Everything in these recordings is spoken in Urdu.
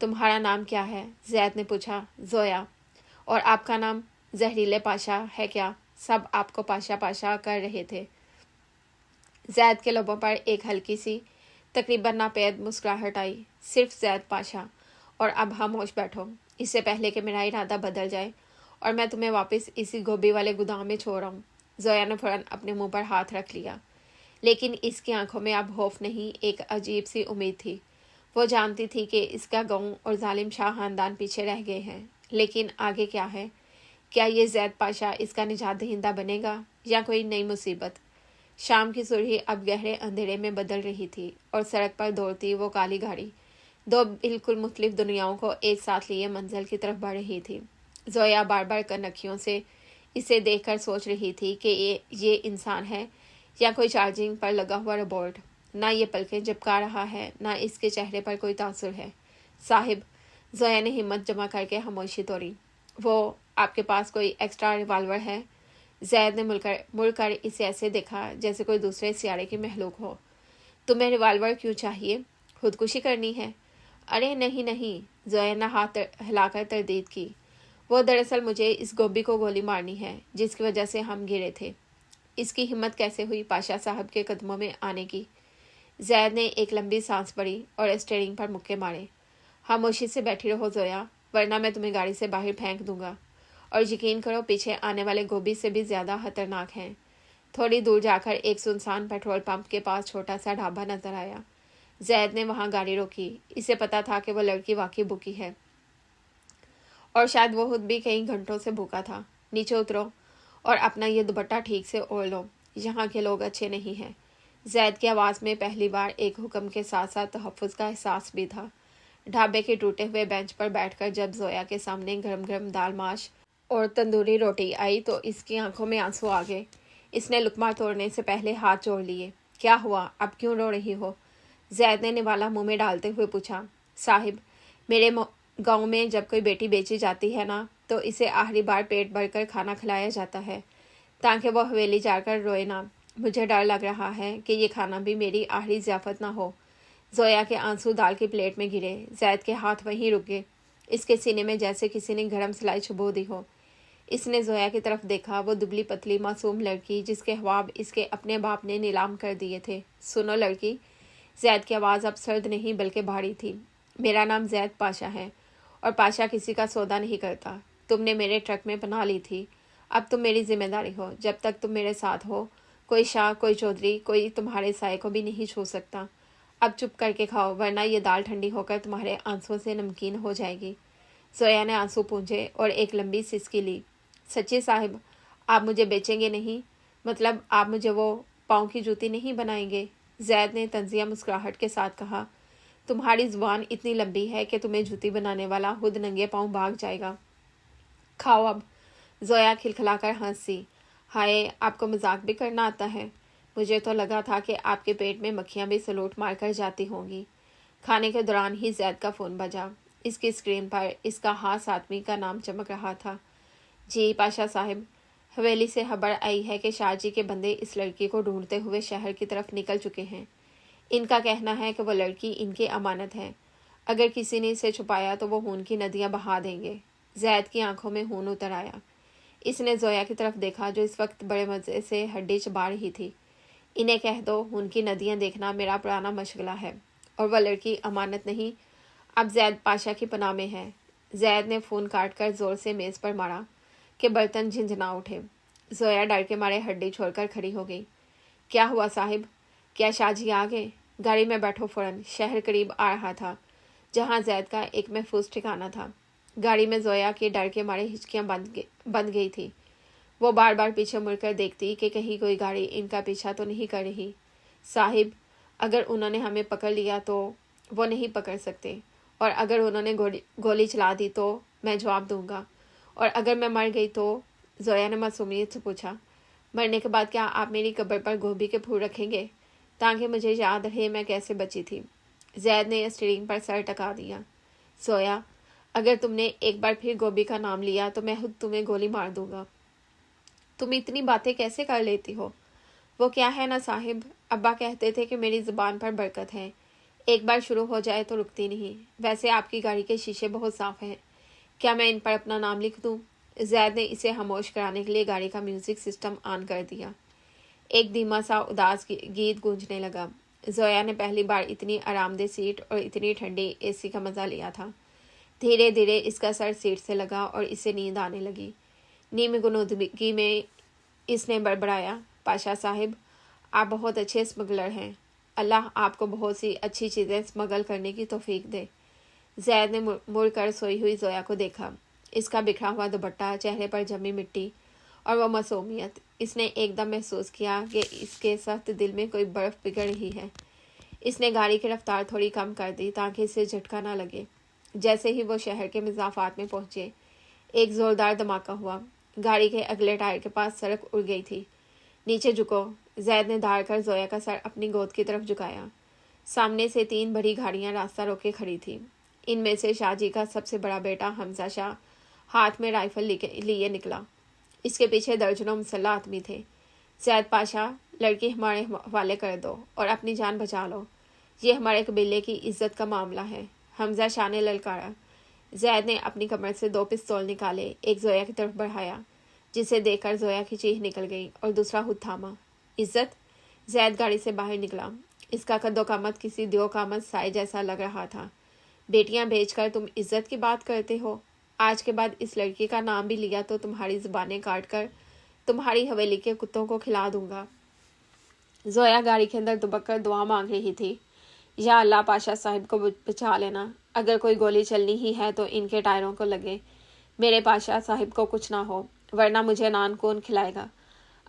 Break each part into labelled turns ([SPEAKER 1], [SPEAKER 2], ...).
[SPEAKER 1] تمہارا نام کیا ہے؟ زید نے پوچھا۔ زویا۔ اور آپ کا نام؟ زہریلے پاشا ہے کیا؟ سب آپ کو پاشا پاشا کر رہے تھے۔ زید کے لبوں پر ایک ہلکی سی تقریباً ناپید مسکراہٹ آئی۔ صرف زید پاشا۔ اور اب خاموش بیٹھو، اس سے پہلے کہ میرا ارادہ بدل جائے اور میں تمہیں واپس اسی گوبھی والے گودام میں چھوڑ آؤں۔ زویا نے فوراً اپنے منہ پر ہاتھ رکھ لیا، لیکن اس کی آنکھوں میں اب خوف نہیں، ایک عجیب سی امید تھی۔ وہ جانتی تھی کہ اس کا گاؤں اور ظالم شاہ خاندان پیچھے رہ گئے ہیں، لیکن آگے کیا ہے؟ کیا یہ زید پاشا اس کا نجات دہندہ بنے گا یا کوئی نئی مصیبت؟ شام کی سرخی اب گہرے اندھیرے میں بدل رہی تھی اور سڑک پر دوڑتی وہ کالی گاڑی دو بالکل مختلف دنیاؤں کو ایک ساتھ لیے منزل کی طرف بڑھ رہی تھی۔ زویا بار بار کنکھیوں سے اسے دیکھ کر سوچ رہی تھی کہ یہ انسان ہے یا کوئی چارجنگ پر لگا ہوا روبوٹ۔ نہ یہ پلکیں جھپکا رہا ہے، نہ اس کے چہرے پر کوئی تاثر ہے۔ صاحب، زویا نے ہمت جمع کر کے خاموشی توڑی۔ وہ آپ کے پاس کوئی ایکسٹرا ریوالور ہے؟ زید نے مڑ کر اسے ایسے دیکھا جیسے کوئی دوسرے سیارے کی مخلوق ہو۔ تمہیں ریوالور کیوں چاہیے؟ خودکشی کرنی ہے؟ ارے نہیں نہیں، زویا نے ہاتھ ہلا کر تردید کی۔ وہ دراصل مجھے اس گوبھی کو گولی مارنی ہے جس کی وجہ سے ہم گرے تھے۔ اس کی ہمت کیسے ہوئی پاشا صاحب کے قدموں میں آنے کی؟ زید نے ایک لمبی سانس بھری اور اسٹیئرنگ پر مکے مارے۔ خاموشی سے بیٹھی رہو زویا، ورنہ میں تمہیں گاڑی سے باہر پھینک دوں گا، اور یقین کرو پیچھے آنے والے گوبھی سے بھی زیادہ خطرناک ہیں۔ تھوڑی دور جا کر ایک سنسان پیٹرول پمپ کے پاس چھوٹا سا ڈھابا نظر آیا۔ زید نے وہاں گاڑی روکی۔ اسے پتا تھا کہ وہ لڑکی واقعی بھوکی ہے اور شاید وہ خود بھی کئی گھنٹوں سے بھوکا تھا۔ نیچے اترو اور اپنا یہ دوپٹہ ٹھیک سے اوڑھ لو، یہاں کے لوگ اچھے نہیں ہیں۔ زید کی آواز میں پہلی بار ایک حکم کے ساتھ ساتھ تحفظ کا احساس بھی تھا۔ ڈھابے کے ٹوٹے ہوئے بینچ پر بیٹھ کر جب زویا کے سامنے گرم گرم دال ماش اور تندوری روٹی آئی تو اس کی آنکھوں میں آنسو آ گئے۔ اس نے لقمہ توڑنے سے پہلے ہاتھ جوڑ لیے۔ کیا ہوا؟ اب کیوں رو رہی ہو؟ زید نے نوالا منہ میں ڈالتے ہوئے پوچھا۔ صاحب، میرے گاؤں میں جب کوئی بیٹی بیچی جاتی ہے نا تو اسے آخری بار پیٹ بھر کر کھانا کھلایا جاتا ہے تاکہ وہ حویلی جا کر روئے نہ۔ مجھے ڈر لگ رہا ہے کہ یہ کھانا بھی میری آخری ضیافت نہ ہو۔ زویا کے آنسو دال کی پلیٹ میں گرے۔ زید کے ہاتھ وہیں رک گئے، اس کے سینے میں جیسے کسی نے گرم سلائی چبو دی ہو۔ اس نے زویا کی طرف دیکھا، وہ دبلی پتلی معصوم لڑکی جس کے خواب اس کے اپنے باپ نے نیلام کر دیے تھے۔ سنو لڑکی، زید کی آواز اب سرد نہیں بلکہ بھاری تھی، میرا نام زید پاشا ہے اور پاشا کسی کا سودا نہیں کرتا۔ تم نے میرے ٹرک میں پناہ لی تھی، اب تم میری ذمہ داری ہو۔ جب تک تم میرے ساتھ ہو کوئی شاہ، کوئی چودھری، کوئی تمہارے سائے کو بھی نہیں چھو سکتا۔ اب چپ کر کے کھاؤ ورنہ یہ دال ٹھنڈی ہو کر تمہارے آنسوں سے نمکین ہو جائے گی۔ زویا نے آنسو پونجے اور ایک لمبی سسکی لی۔ سچی صاحب، آپ مجھے بیچیں گے نہیں؟ مطلب آپ مجھے وہ پاؤں کی جوتی نہیں بنائیں گے؟ زید نے طنزیہ مسکراہٹ کے ساتھ کہا۔ تمہاری زبان اتنی لمبی ہے کہ تمہیں جوتی بنانے والا خود ننگے پاؤں بھاگ جائے گا۔ کھاؤ اب۔ زویا کھلکھلا کر ہنسی۔ ہائے، آپ کو مذاق بھی کرنا آتا ہے؟ مجھے تو لگا تھا کہ آپ کے پیٹ میں مکھیاں بھی سلوٹ مار کر جاتی ہوں گی۔ کھانے کے دوران ہی زید کا فون بجا۔ اس کی اسکرین پر اس کا خاص آدمی کا نام چمک رہا تھا۔ جی پاشا صاحب، حویلی سے خبر آئی ہے کہ شاہ جی کے بندے اس لڑکی کو ڈھونڈتے ہوئے شہر کی طرف نکل چکے ہیں۔ ان کا کہنا ہے کہ وہ لڑکی ان کی امانت ہے، اگر کسی نے اسے چھپایا تو وہ خون کی ندیاں بہا دیں گے۔ زید کی آنکھوں میں خون اتر آیا۔ اس نے زویا کی طرف دیکھا جو اس وقت بڑے مزے سے ہڈی چبا رہی تھی۔ انہیں کہہ دو خون کی ندیاں دیکھنا میرا پرانا مشغلہ ہے، اور وہ لڑکی امانت نہیں، اب زید پاشا کی پناہ میں ہے۔ زید نے فون کاٹ کر زور سے میز پر مارا کہ برتن جھنجھنا اٹھے۔ زویا ڈر کے مارے ہڈی چھوڑ کر کھڑی ہو گئی۔ کیا ہوا صاحب؟ کیا شاہ جی آ گئے؟ گاڑی میں بیٹھو فوراً۔ شہر قریب آ رہا تھا جہاں زید کا ایک محفوظ ٹھکانہ تھا۔ گاڑی میں زویا کی ڈر کے مارے ہچکیاں بند گئی تھی۔ وہ بار بار پیچھے مڑ کر دیکھتی کہ کہیں کوئی گاڑی ان کا پیچھا تو نہیں کر رہی۔ صاحب، اگر انہوں نے ہمیں پکڑ لیا تو؟ وہ نہیں پکڑ سکتے، اور اگر انہوں نے گولی چلا دی تو میں جواب دوں گا، اور اگر میں مر گئی تو؟ زویا نے معصومیت سے پوچھا۔ مرنے کے بعد کیا آپ میری قبر پر گوبھی کے پھول رکھیں گے تاکہ مجھے یاد رہے میں کیسے بچی تھی؟ زید نے اسٹیئرنگ پر سر ٹکا دیا۔ زویا، اگر تم نے ایک بار پھر گوبھی کا نام لیا تو میں خود تمہیں گولی مار دوں گا۔ تم اتنی باتیں کیسے کر لیتی ہو؟ وہ کیا ہے نا صاحب، ابا کہتے تھے کہ میری زبان پر برکت ہے، ایک بار شروع ہو جائے تو رکتی نہیں۔ ویسے آپ کی گاڑی کے شیشے بہت صاف ہیں، کیا میں ان پر اپنا نام لکھ دوں؟ زید نے اسے خاموش کرانے کے لیے گاڑی کا میوزک سسٹم آن کر دیا۔ ایک دھیما سا اداس گیت گونجنے لگا۔ زویا نے پہلی بار اتنی آرام دہ سیٹ اور اتنی ٹھنڈی اے سی کا مزہ لیا تھا۔ دھیرے دھیرے اس کا سر سیٹ سے لگا اور اسے نیند آنے لگی۔ نیمی غنودگی میں اس نے بڑبڑایا، پاشا صاحب، آپ بہت اچھے اسمگلر ہیں، اللہ آپ کو بہت سی اچھی چیزیں اسمگل کرنے کی توفیق دے۔ زید نے مڑ کر سوئی ہوئی زویا کو دیکھا۔ اس کا بکھرا ہوا دوپٹہ، چہرے پر جمی مٹی اور وہ معصومیت۔ اس نے ایک دم محسوس کیا کہ اس کے سخت دل میں کوئی برف پگھل رہی ہے۔ اس نے گاڑی کی رفتار تھوڑی کم کر دی تاکہ اسے جھٹکا نہ لگے۔ جیسے ہی وہ شہر کے مضافات میں پہنچے، ایک زوردار دھماکہ ہوا۔ گاڑی کے اگلے ٹائر کے پاس سڑک اڑ گئی تھی۔ نیچے جھکو، زید نے دھاڑ کر زویا کا سر اپنی گود کی طرف جھکایا۔ سامنے سے 3 بڑی گاڑیاں راستہ روکے کھڑی تھی۔ ان میں سے شاہ جی کا سب سے بڑا بیٹا حمزہ شاہ ہاتھ میں رائفل لیے نکلا۔ اس کے پیچھے درجنوں مسلح آدمی تھے۔ زید پاشا، لڑکی ہمارے حوالے کر دو اور اپنی جان بچا لو، یہ ہمارے قبیلے کی عزت کا معاملہ ہے، حمزہ شاہ نے للکارا۔ زید نے اپنی کمر سے 2 پستول نکالے، ایک زویا کی طرف بڑھایا، جسے دیکھ کر زویا کی چیخ نکل گئی اور دوسرا ہاتھ تھاما۔ عزت؟ زید گاڑی سے باہر نکلا۔ اس کا قد و قامت کسی دیو قامت سائے جیسا لگ رہا تھا۔ بیٹیاں بیچ کر تم عزت کی بات کرتے ہو؟ آج کے بعد اس لڑکی کا نام بھی لیا تو تمہاری زبانیں کاٹ کر تمہاری حویلی کے کتوں کو کھلا دوں گا۔ زویا گاڑی کے اندر دبک کر دعا مانگ رہی تھی، یا اللہ پاشا صاحب کو بچا لینا، اگر کوئی گولی چلنی ہی ہے تو ان کے ٹائروں کو لگے، میرے پاشا صاحب کو کچھ نہ ہو، ورنہ مجھے نان کون کھلائے گا۔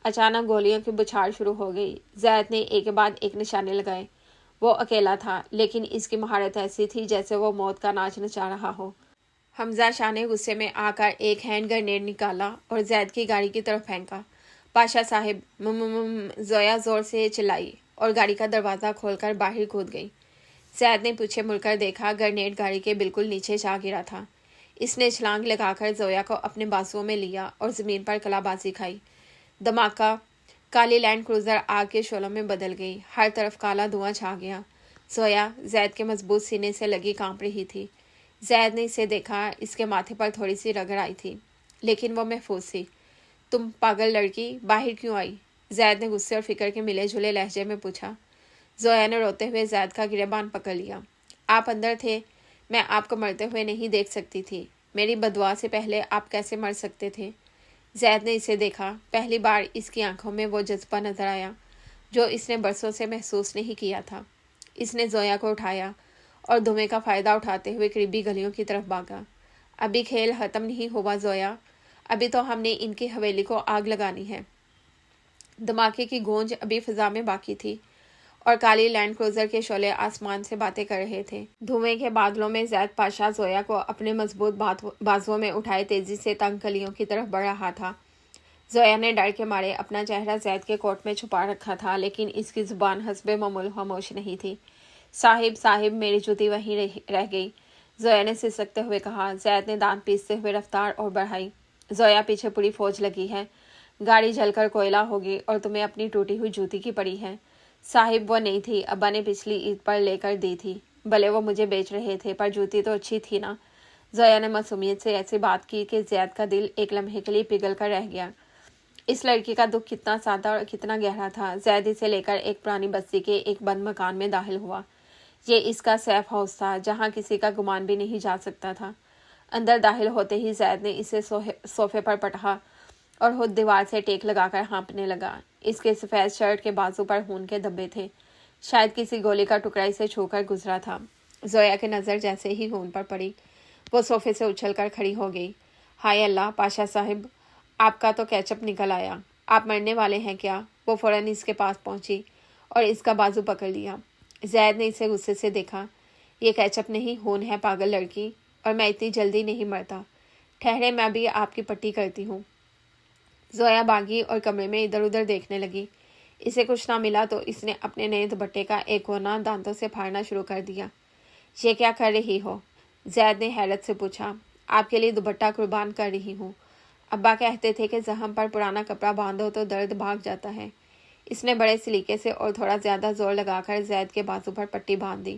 [SPEAKER 1] اچانک گولیوں کی بچھاڑ شروع ہو گئی۔ زید نے ایک کے بعد ایک نشانے لگائے۔ وہ اکیلا تھا، لیکن اس کی مہارت ایسی تھی جیسے وہ موت کا ناچ نچا رہا ہو۔ حمزہ شاہ نے غصے میں آ کر ایک ہینڈ گرنیڈ نکالا اور زید کی گاڑی کی طرف پھینکا۔ پاشا صاحب، زویا زور سے چلائی اور گاڑی کا دروازہ کھول کر باہر کود گئی۔ زید نے پیچھے مڑ کر دیکھا، گرنیڈ گاڑی کے بالکل نیچے جا گرا تھا۔ اس نے چھلانگ لگا کر زویا کو اپنے بازوؤں میں لیا اور زمین پر کلا بازی کھائی۔ دھماکہ! کالی لینڈ کروزر آگ کے شعلوں میں بدل گئی، ہر طرف کالا دھواں چھا گیا۔ زویا زید کے مضبوط سینے سے لگی کانپ رہی تھی۔ زید نے اسے دیکھا، اس کے ماتھے پر تھوڑی سی رگڑ آئی تھی، لیکن وہ محفوظ تھی۔ تم پاگل لڑکی، باہر کیوں آئی؟ زید نے غصے اور فکر کے ملے جلے لہجے میں پوچھا۔ زویا نے روتے ہوئے زید کا گریبان پکڑ لیا۔ آپ اندر تھے، میں آپ کو مرتے ہوئے نہیں دیکھ سکتی تھی، میری بددعا سے پہلے آپ کیسے مر سکتے تھے؟ زید نے اسے دیکھا۔ پہلی بار اس کی آنکھوں میں وہ جذبہ نظر آیا جو اس نے برسوں سے محسوس نہیں کیا تھا۔ اس نے زویا کو اٹھایا اور دھویں کا فائدہ اٹھاتے ہوئے قریبی گلیوں کی طرف بھاگا۔ ابھی کھیل ختم نہیں ہوا زویا، ابھی تو ہم نے ان کی حویلی کو آگ لگانی ہے۔ دھماکے کی گونج ابھی فضا میں باقی تھی اور کالی لینڈ کروزر کے شعلے آسمان سے باتیں کر رہے تھے۔ دھویں کے بادلوں میں زید پاشا زویا کو اپنے مضبوط بازوؤں میں اٹھائے تیزی سے تنگ گلیوں کی طرف بڑھ رہا تھا۔ زویا نے ڈر کے مارے اپنا چہرہ زید کے کوٹ میں چھپا رکھا تھا، لیکن اس کی زبان حسب معمول خاموش نہیں تھی۔ صاحب، میری جوتی وہیں رہ گئی، زویا نے سسکتے ہوئے کہا۔ زید نے دانت پیستے ہوئے رفتار اور بڑھائی۔ زویا، پیچھے پوری فوج لگی ہے، گاڑی جل کر کوئلہ ہوگی اور تمہیں اپنی ٹوٹی ہوئی جوتی کی پڑی ہے۔ صاحب، وہ نہیں تھی، ابا نے پچھلی عید پر لے کر دی تھی، بھلے وہ مجھے بیچ رہے تھے، پر جوتی تو اچھی تھی نا۔ زویا نے معصومیت سے ایسی بات کی کہ زید کا دل ایک لمحے کے لیے پگھل کر رہ گیا۔ اس لڑکی کا دکھ کتنا سادہ اور کتنا گہرا تھا۔ زید اسے لے کر ایک پرانی بستی کے ایک بند مکان میں داخل ہوا۔ یہ اس کا سیف ہاؤس تھا، جہاں کسی کا گمان بھی نہیں جا سکتا تھا۔ اندر داخل ہوتے ہی زید نے اسے صوفے پر پٹھا اور خود دیوار سے ٹیک لگا کر ہانپنے لگا۔ اس کے سفید شرٹ کے بازو پر خون کے دھبے تھے، شاید کسی گولی کا ٹکڑا اسے چھو کر گزرا تھا۔ زویا کی نظر جیسے ہی خون پر پڑی، وہ صوفے سے اچھل کر کھڑی ہو گئی۔ ہائے اللہ، پاشا صاحب، آپ کا تو کیچپ نکل آیا، آپ مرنے والے ہیں کیا؟ وہ فوراً اس کے پاس پہنچی اور اس کا بازو پکڑ لیا۔ زید نے اسے غصے سے دیکھا۔ یہ کیچپ نہیں، خون ہے پاگل لڑکی، اور میں اتنی جلدی نہیں مرتا، ٹھہرے، میں بھی آپ کی پٹی کرتی ہوں۔ زویا بھاگی اور کمرے میں ادھر ادھر دیکھنے لگی۔ اسے کچھ نہ ملا تو اس نے اپنے نئے دوپٹے کا ایک کونا دانتوں سے پھاڑنا شروع کر دیا۔ یہ کیا کر رہی ہو؟ زید نے حیرت سے پوچھا۔ آپ کے لیے دوپٹہ قربان کر رہی ہوں، ابا کہتے تھے کہ زخم پر پرانا کپڑا باندھو تو درد بھاگ جاتا ہے۔ اس نے بڑے سلیقے سے اور تھوڑا زیادہ زور لگا کر زید کے بازو پر پٹی باندھ دی۔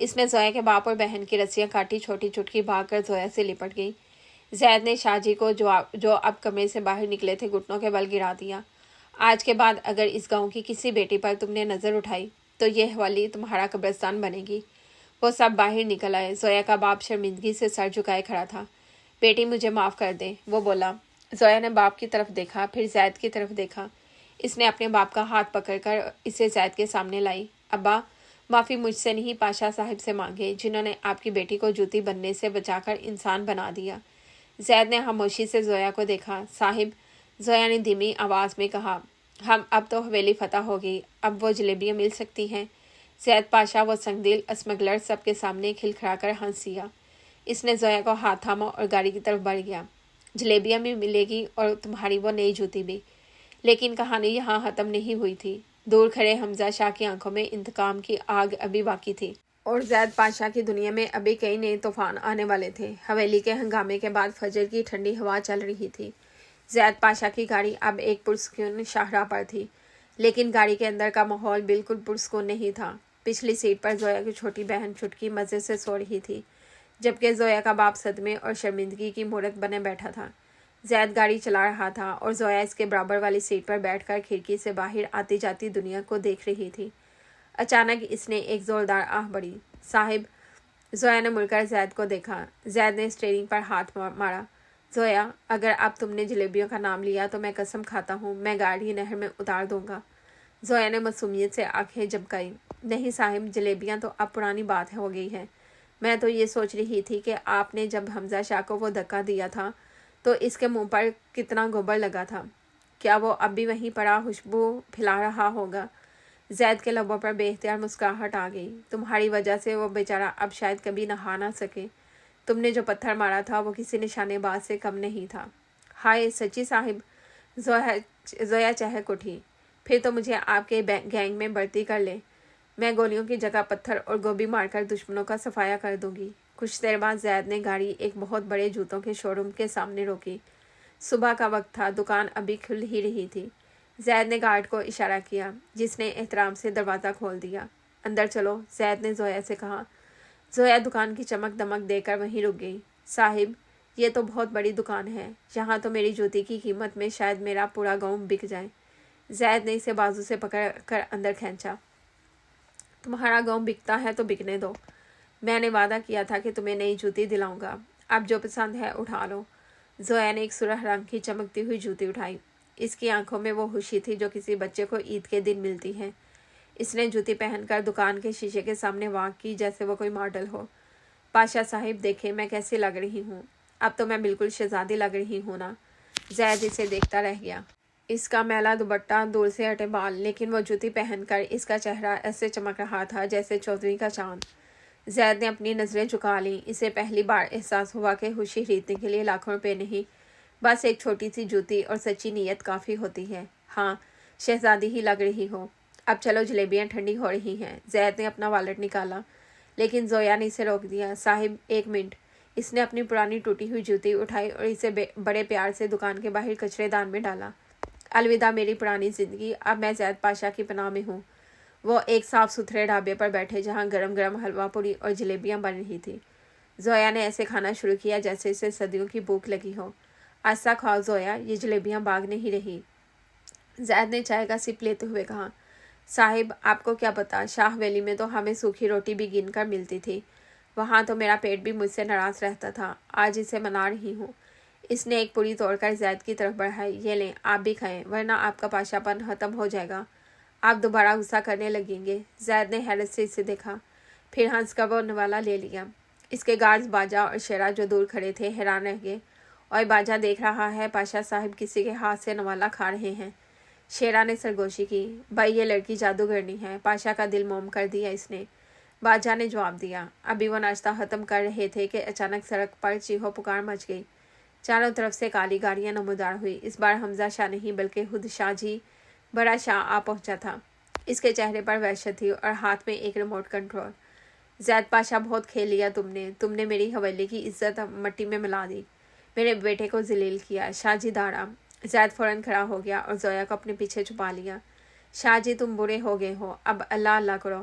[SPEAKER 1] اس نے زویا کے باپ اور بہن کی رسیاں کاٹی، چھوٹی چٹکی بھاگ کر زویا سے لپٹ گئی۔ زید نے شاہ جی کو جو اب کمرے سے باہر نکلے تھے گھٹنوں کے بل گرا دیا۔ آج کے بعد اگر اس گاؤں کی کسی بیٹی پر تم نے نظر اٹھائی تو یہ حویلی تمہارا قبرستان بنے گی۔ وہ سب باہر نکل آئے۔ زویا کا باپ شرمندگی سے سر جھکائے کھڑا تھا۔ بیٹی مجھے معاف کر دے، وہ بولا۔ زویا نے باپ کی طرف دیکھا، پھر زید کی طرف دیکھا۔ اس نے اپنے باپ کا ہاتھ پکڑ کر اسے زید کے سامنے لائی۔ ابا، معافی مجھ سے نہیں، پاشا صاحب سے مانگے، جنہوں نے آپ کی بیٹی کو جوتی بننے سے بچا کر انسان بنا دیا۔ زید نے خاموشی سے زویا کو دیکھا۔ صاحب، زویا نے دھیمی آواز میں کہا، اب تو حویلی فتح ہوگی، اب وہ جلیبیاں مل سکتی ہیں۔ زید پاشا، وہ سنگدل اسمگلر سب کے سامنے کھلکھڑا کر ہنس دیا۔ اس نے زویا کو ہاتھ تھاما اور گاڑی کی طرف بڑھ گیا۔ جلیبیاں بھی ملے گی اور تمہاری وہ نئی جوتی بھی۔ لیکن کہانی یہاں ختم نہیں ہوئی تھی۔ دور کھڑے حمزہ شاہ کی آنکھوں میں انتقام کی آگ ابھی باقی تھی، اور زید پاشا کی دنیا میں ابھی کئی نئے طوفان آنے والے تھے۔ حویلی کے ہنگامے کے بعد فجر کی ٹھنڈی ہوا چل رہی تھی۔ زید پاشا کی گاڑی اب ایک پرسکون شاہراہ پر تھی، لیکن گاڑی کے اندر کا ماحول بالکل پرسکون نہیں تھا۔ پچھلی سیٹ پر زویا کی چھوٹی بہن چٹکی مزے سے سو رہی تھی، جبکہ زویا کا باپ صدمے اور شرمندگی کی مورت بنے بیٹھا تھا۔ زید گاڑی چلا رہا تھا اور زویا اس کے برابر والی سیٹ پر بیٹھ کر کھڑکی سے باہر آتی جاتی دنیا کو دیکھ رہی تھی۔ اچانک اس نے ایک زوردار آہ بھری۔ صاحب، زویا نے مڑ کر زید کو دیکھا۔ زید نے اسٹیئرنگ پر ہاتھ مارا۔ زویا، اگر اب تم نے جلیبیوں کا نام لیا تو میں قسم کھاتا ہوں میں گاڑی نہر میں اتار دوں گا۔ زویا نے معصومیت سے آنکھیں جھپکائی۔ نہیں صاحب، جلیبیاں تو اب پرانی بات ہو گئی ہے۔ میں تو یہ سوچ رہی تھی کہ آپ نے جب حمزہ شاہ کو وہ دھکا دیا تھا تو اس کے منہ پر کتنا گوبر لگا تھا۔ کیا وہ اب بھی وہیں پڑا خوشبو پھیلا رہا ہوگا؟ زید کے لبوں پر بے اختیار مسکراہٹ آ گئی۔ تمہاری وجہ سے وہ بیچارہ اب شاید کبھی نہا نہ سکے۔ تم نے جو پتھر مارا تھا وہ کسی نشانے باز سے کم نہیں تھا۔ ہائے سچی صاحب، زویا چہک اٹھی۔ پھر تو مجھے آپ کے گینگ میں بھرتی کر لیں، میں گولیوں کی جگہ پتھر اور گوبھی مار کر دشمنوں کا صفایا کر دوں گی۔ کچھ دیر بعد زید نے گاڑی ایک بہت بڑے جوتوں کے شو روم کے سامنے روکی۔ صبح کا وقت تھا، دکان ابھی کھل ہی رہی تھی۔ زید نے گارڈ کو اشارہ کیا، جس نے احترام سے دروازہ کھول دیا۔ اندر چلو، زید نے زویا سے کہا۔ زویا دکان کی چمک دمک دے کر وہیں رک گئی۔ صاحب، یہ تو بہت بڑی دکان ہے، یہاں تو میری جوتی کی قیمت میں شاید میرا پورا گاؤں بک جائے۔ زید نے اسے بازو سے پکڑ کر اندر کھینچا۔ تمہارا گاؤں بکتا ہے تو بکنے دو، میں نے وعدہ کیا تھا کہ تمہیں نئی جوتی دلاؤں گا، اب جو پسند ہے اٹھا لو۔ زویا نے ایک سرخ رنگ کی چمکتی ہوئی جوتی اٹھائی۔ اس کی آنکھوں میں وہ خوشی تھی جو کسی بچے کو عید کے دن ملتی ہے۔ اس نے جوتی پہن کر دکان کے شیشے کے سامنے واک کی جیسے وہ کوئی ماڈل ہو۔ پاشا صاحب دیکھیں میں کیسی لگ رہی ہوں، اب تو میں بالکل شہزادی لگ رہی ہوں نا۔ زید اسے دیکھتا رہ گیا۔ اس کا میلا دوپٹہ، دور سے ہٹے بال، لیکن وہ جوتی پہن کر اس کا چہرہ ایسے چمک رہا تھا جیسے 14ویں کا چاند۔ زید نے اپنی نظریں جھکا لیں۔ اسے پہلی بار احساس ہوا کہ خوشی خریدنے کے لیے لاکھوں روپے نہیں، بس ایک چھوٹی سی جوتی اور سچی نیت کافی ہوتی ہے۔ ہاں، شہزادی ہی لگ رہی ہو۔ اب چلو، جلیبیاں ٹھنڈی ہو رہی ہیں۔ زید نے اپنا والٹ نکالا، لیکن زویا نے اسے روک دیا۔ صاحب ایک منٹ۔ اس نے اپنی پرانی ٹوٹی ہوئی جوتی اٹھائی اور اسے بڑے پیار سے دکان کے باہر کچرے دان میں ڈالا۔ الوداع میری پرانی زندگی، اب میں زید پاشا کی پناہ میں ہوں۔ وہ ایک صاف ستھرے ڈھابے پر بیٹھے جہاں گرم گرم حلوہ پوری اور جلیبیاں بن رہی تھی۔ زویا نے ایسے کھانا شروع کیا جیسے اسے صدیوں کی بھوک لگی ہو۔ آہستہ کھاؤ زویا، یہ جلیبیاں باغ نہیں رہی۔ زید نے چائے کا سپ لیتے ہوئے کہا۔ صاحب آپ کو کیا پتا، شاہ ویلی میں تو ہمیں سوکھی روٹی بھی گن کر ملتی تھی، وہاں تو میرا پیٹ بھی مجھ سے ناراض رہتا تھا، آج اسے منا رہی ہوں۔ اس نے ایک پوری توڑ کر زید کی طرف بڑھائی۔ یہ لیں، آپ بھی کھائیں ورنہ آپ کا پاشا پن ختم ہو جائے گا، آپ دوبارہ غصہ کرنے لگیں گے۔ زید نے حیرت سے اسے دیکھا، پھر ہنس کر وہ نوالا لے لیا۔ اس کے گارڈز باجا اور شیرا جو دور کھڑے تھے حیران رہ گئے۔ اور باجا دیکھ رہا ہے پاشا صاحب کسی کے ہاتھ سے نوالا کھا رہے ہیں۔ شیرا نے سرگوشی کی، بھائی یہ لڑکی جادوگرنی ہے، پاشا کا دل موم کر دیا اس نے۔ باجا نے جواب دیا۔ ابھی وہ ناشتہ ختم کر رہے تھے کہ اچانک سڑک پر چیخو پکار مچ گئی۔ چاروں طرف سے کالی گاڑیاں نمودار ہوئی۔ اس بار حمزہ شاہ نہیں بلکہ خود شاہ جی بڑا شاہ آ پہنچا تھا۔ اس کے چہرے پر وحشت تھی اور ہاتھ میں ایک ریموٹ کنٹرول۔ زید پاشا بہت کھیل لیا تم نے میری حویلی کی عزت مٹی میں ملا دی، میرے بیٹے کو ذلیل کیا۔ شاہ جی داڑا۔ زید فوراً کھڑا ہو گیا اور زویا کو اپنے پیچھے چھپا لیا۔ شاہ جی تم برے ہو گئے ہو، اب اللہ اللہ کرو۔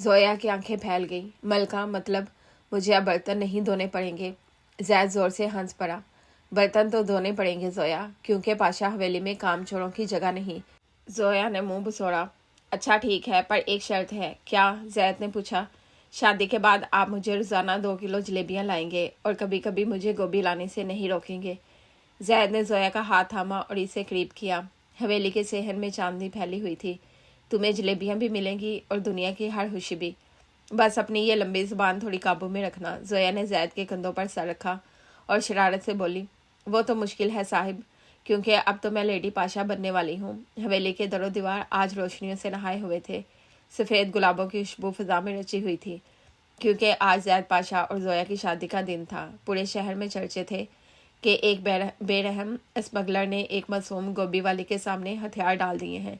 [SPEAKER 1] زویا کی آنکھیں پھیل گئی۔ ملکہ مطلب مجھے اب برتن نہیں دھونے پڑیں گے؟ زید زور سے ہنس پڑا۔ برتن تو دھونے پڑیں گے زویا، کیونکہ پاشا حویلی میں کام چوروں کی جگہ نہیں۔ زویا نے منہ بسوڑا۔ اچھا ٹھیک ہے، پر ایک شرط ہے۔ کیا؟ زید نے پوچھا۔ شادی کے بعد آپ مجھے روزانہ 2 کلو جلیبیاں لائیں گے اور کبھی کبھی مجھے گوبھی لانے سے نہیں روکیں گے۔ زید نے زویا کا ہاتھ تھاما اور اسے قریب کیا۔ حویلی کے صحن میں چاندنی پھیلی ہوئی تھی۔ تمہیں جلیبیاں بھی ملیں گی اور دنیا کی ہر خوشی بھی۔ بس اپنی یہ لمبی زبان تھوڑی قابو میں رکھنا۔ زویا نے زید کے کندھوں پر سر رکھا اور شرارت سے بولی۔ وہ تو مشکل ہے صاحب، کیونکہ اب تو میں لیڈی پاشا بننے والی ہوں۔ حویلی کے در و دیوار آج روشنیوں سے نہائے ہوئے تھے۔ سفید گلابوں کی خوشبو فضا میں رچی ہوئی تھی، کیونکہ آج زید پاشا اور زویا کی شادی کا دن تھا۔ پورے شہر میں چرچے تھے کہ ایک بے رحم اسمگلر نے ایک معصوم گوبھی والی کے سامنے ہتھیار ڈال دیے ہیں۔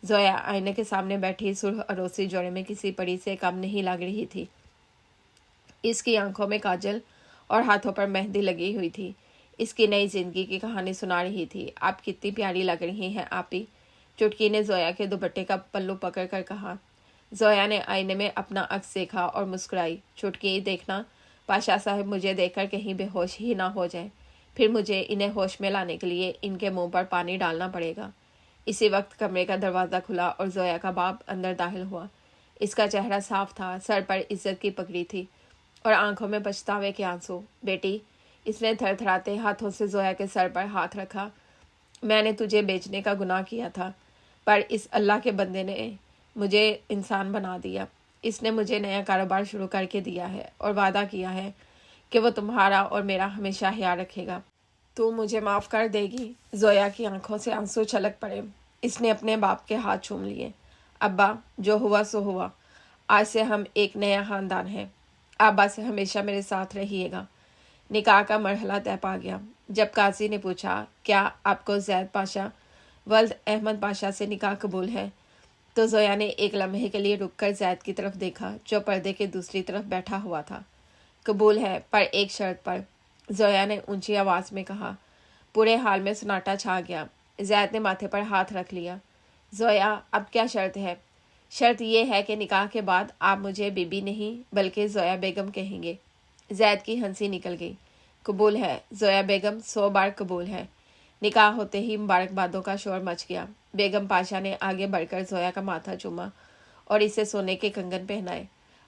[SPEAKER 1] زویا آئینے کے سامنے بیٹھی سرخ اروسی جوڑے میں کسی پری سے کم نہیں لگ رہی تھی۔ اس کی آنکھوں میں کاجل اور ہاتھوں پر مہندی لگی ہوئی تھی۔ اس کی نئی زندگی کی کہانی سنا رہی تھی۔ آپ کتنی پیاری لگ رہی ہیں آپی، چٹکی نے زویا کے دوپٹے کا پلو پکڑ کر کہا۔ زویا نے آئینے میں اپنا عکس دیکھا اور مسکرائی۔ چٹکی، دیکھنا پاشا صاحب مجھے دیکھ کر کہیں بے ہوش ہی نہ ہو جائیں، پھر مجھے انہیں ہوش میں لانے کے لیے ان کے منہ پر پانی ڈالنا پڑے گا۔ اسی وقت کمرے کا دروازہ کھلا اور زویا کا باپ اندر داخل ہوا۔ اس کا چہرہ صاف تھا، سر پر عزت کی پگڑی تھی اور آنکھوں میں پچھتاوے کے آنسو۔ بیٹی، اس نے تھر تھراتے ہاتھوں سے زویا کے سر پر ہاتھ رکھا۔ میں نے تجھے بیچنے کا گناہ کیا تھا، پر اس اللہ کے بندے نے مجھے انسان بنا دیا۔ اس نے مجھے نیا کاروبار شروع کر کے دیا ہے اور وعدہ کیا ہے کہ وہ تمہارا اور میرا ہمیشہ خیال رکھے گا۔ تو مجھے معاف کر دے گی؟ زویا کی آنکھوں سے آنسو چھلک پڑے۔ اس نے اپنے باپ کے ہاتھ چوم لیے۔ ابا، جو ہوا سو ہوا۔ آج سے ہم ایک نیا خاندان ہیں۔ آپ بس ہمیشہ میرے ساتھ رہیے گا۔ نکاح کا مرحلہ طے پا گیا۔ جب قاضی نے پوچھا، کیا آپ کو زید پاشا ولد احمد پاشا سے نکاح قبول ہے، تو زویا نے ایک لمحے کے لیے رک کر زید کی طرف دیکھا جو پردے کے دوسری طرف بیٹھا ہوا تھا۔ قبول ہے، پر ایک شرط پر، زویا نے اونچی آواز میں کہا۔ پورے حال میں سناٹا چھا گیا۔ زید نے ماتھے پر ہاتھ رکھ لیا۔ زویا، اب کیا شرط ہے؟ شرط یہ ہے کہ نکاح کے بعد آپ مجھے بی بی نہیں بلکہ زویا بیگم کہیں گے۔ زید کی ہنسی نکل گئی۔ قبول ہے زویا بیگم، 100 بار قبول ہے۔ نکاح ہوتے ہی مبارکبادوں کا شور مچ گیا۔ بیگم پاشا نے آگے بڑھ کر زویا کا ماتھا چوما اور اسے سونے کے کنگن پہنائے۔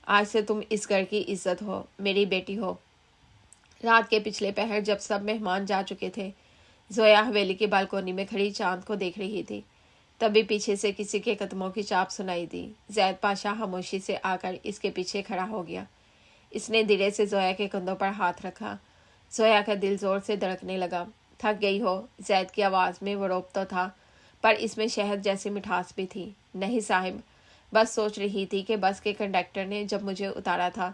[SPEAKER 1] آج سے تم اس گھر کی عزت ہو، میری بیٹی ہو۔ رات کے پچھلے پہر جب سب مہمان جا چکے تھے، زویا حویلی کی بالکونی میں کھڑی چاند کو دیکھ رہی تھی۔ تبھی پیچھے سے کسی کے قدموں کی چاپ سنائی دی۔ زید پاشا خاموشی سے آ کر اس کے پیچھے کھڑا ہو گیا۔ اس نے دھیرے سے زویا کے کندھوں پر ہاتھ رکھا۔ زویا کا دل زور سے دھڑکنے لگا۔ تھک گئی ہو؟ زید کی آواز میں وہ روب تو تھا، پر اس میں شہد جیسی مٹھاس بھی تھی۔ نہیں صاحب، بس سوچ رہی تھی کہ بس کے کنڈکٹر نے جب مجھے اتارا تھا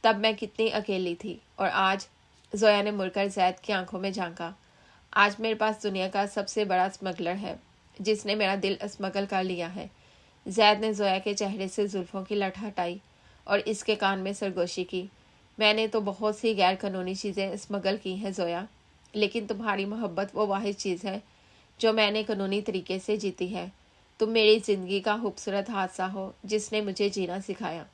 [SPEAKER 1] تب میں کتنی اکیلی تھی، اور آج… زویا نے مڑ کر زید کی آنکھوں میں جھانکا۔ آج میرے پاس دنیا کا سب سے بڑا اسمگلر ہے جس نے میرا دل اسمگل کر لیا ہے۔ زید نے زویا کے چہرے سے زلفوں کی لٹ ہٹائی اور اس کے کان میں سرگوشی کی۔ میں نے تو بہت سی غیر قانونی چیزیں اسمگل کی ہیں زویا، لیکن تمہاری محبت وہ واحد چیز ہے جو میں نے قانونی طریقے سے جیتی ہے۔ تم میری زندگی کا خوبصورت حادثہ ہو جس نے مجھے جینا سکھایا۔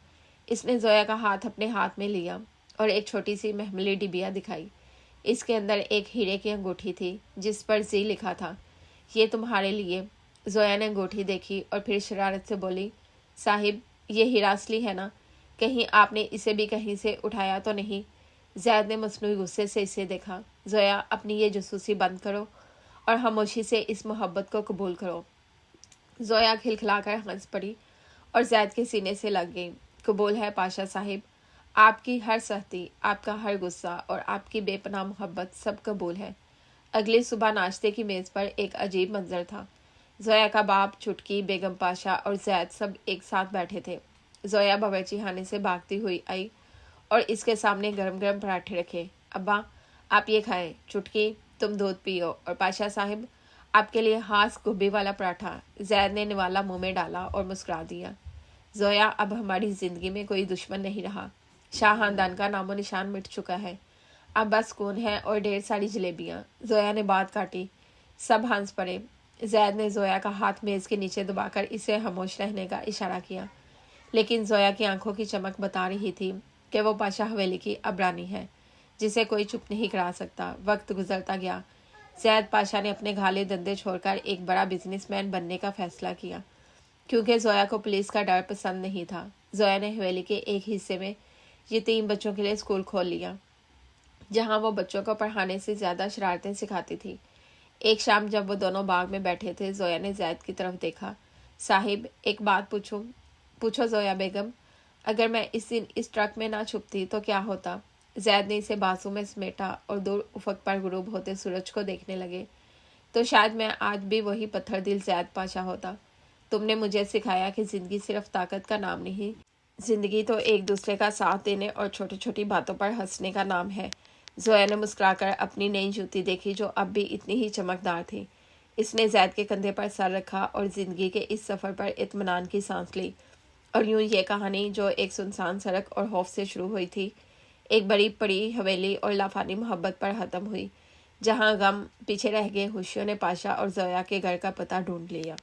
[SPEAKER 1] اس نے زویا کا ہاتھ اپنے ہاتھ میں لیا اور ایک چھوٹی سی محملی ڈبیا دکھائی۔ اس کے اندر ایک ہیرے کی انگوٹھی تھی جس پر زی لکھا تھا۔ یہ تمہارے لیے۔ زویا نے انگوٹھی دیکھی اور پھر شرارت سے بولی، صاحب یہ ہیرا اصلی ہے نا؟ کہیں آپ نے اسے بھی کہیں سے اٹھایا تو نہیں؟ زید نے مصنوعی غصے سے اسے دیکھا۔ زویا، اپنی یہ جاسوسی بند کرو اور خاموشی سے اس محبت کو قبول کرو۔ زویا کھلکھلا کر ہنس پڑی اور زید کے سینے سے لگ گئی۔ قبول ہے پاشا صاحب، آپ کی ہر سختی، آپ کا ہر غصہ اور آپ کی بے پناہ محبت سب قبول ہے۔ اگلی صبح ناشتے کی میز پر ایک عجیب منظر تھا۔ زویا کا باپ، چٹکی، بیگم پاشا اور زید سب ایک ساتھ بیٹھے تھے۔ زویا باورچی خانے سے بھاگتی ہوئی آئی اور اس کے سامنے گرم گرم پراٹھے رکھے۔ ابا، آپ یہ کھائیں۔ چٹکی، تم دودھ پیو، اور پاشا صاحب آپ کے لیے خاص گوبھی والا پراٹھا۔ زید نے نوالا منہ میں ڈالا اور مسکرا دیا۔ زویا، اب ہماری زندگی میں کوئی دشمن نہیں رہا۔ شاہ خاندان کا نام و نشان مٹ چکا ہے۔ اب بس سکون ہے اور ڈھیر ساری جلیبیاں۔ زویا نے بات کاٹی۔ سب ہنس پڑے۔ زید نے زویا کا ہاتھ میز کے نیچے دبا کر اسے خاموش رہنے کا اشارہ کیا، لیکن زویا کی آنکھوں کی چمک بتا رہی تھی کہ وہ پاشا حویلی کی اب رانی ہے جسے کوئی چپ نہیں کرا سکتا۔ وقت گزرتا گیا۔ زید پاشا نے اپنے گھالے دندے چھوڑ کر ایک بڑا بزنس مین بننے کا فیصلہ کیا کیونکہ زویا کو پولیس کا ڈر پسند نہیں تھا۔ زویا نے حویلی کے ایک حصے میں یتیم بچوں کے لیے اسکول کھول لیا جہاں وہ بچوں کو پڑھانے سے زیادہ شرارتیں سکھاتی تھی۔ ایک شام جب وہ دونوں باغ میں بیٹھے تھے، زویا نے زید کی طرف دیکھا۔ صاحب، ایک بات پوچھو زویا بیگم، اگر میں اس دن اس ٹرک میں نہ چھپتی تو کیا ہوتا؟ زید نے اسے بازو میں سمیٹا اور دور افق پر غروب ہوتے سورج کو دیکھنے لگے۔ تو شاید میں آج بھی وہی پتھر دل زید پاشا ہوتا۔ تم نے مجھے سکھایا کہ زندگی صرف طاقت کا نام نہیں، زندگی تو ایک دوسرے کا ساتھ دینے اور چھوٹی چھوٹی باتوں پر ہنسنے کا نام ہے۔ زویا نے مسکرا کر اپنی نئی جوتی دیکھی جو اب بھی اتنی ہی چمکدار تھی۔ اس نے زید کے کندھے پر سر رکھا اور زندگی کے اس سفر پر اطمینان کی سانس لی۔ اور یوں یہ کہانی جو ایک سنسان سڑک اور خوف سے شروع ہوئی تھی، ایک بڑی پڑی حویلی اور لافانی محبت پر ختم ہوئی، جہاں غم پیچھے رہ گئے، خوشیوں نے پاشا اور زویا کے گھر کا پتہ ڈھونڈ لیا۔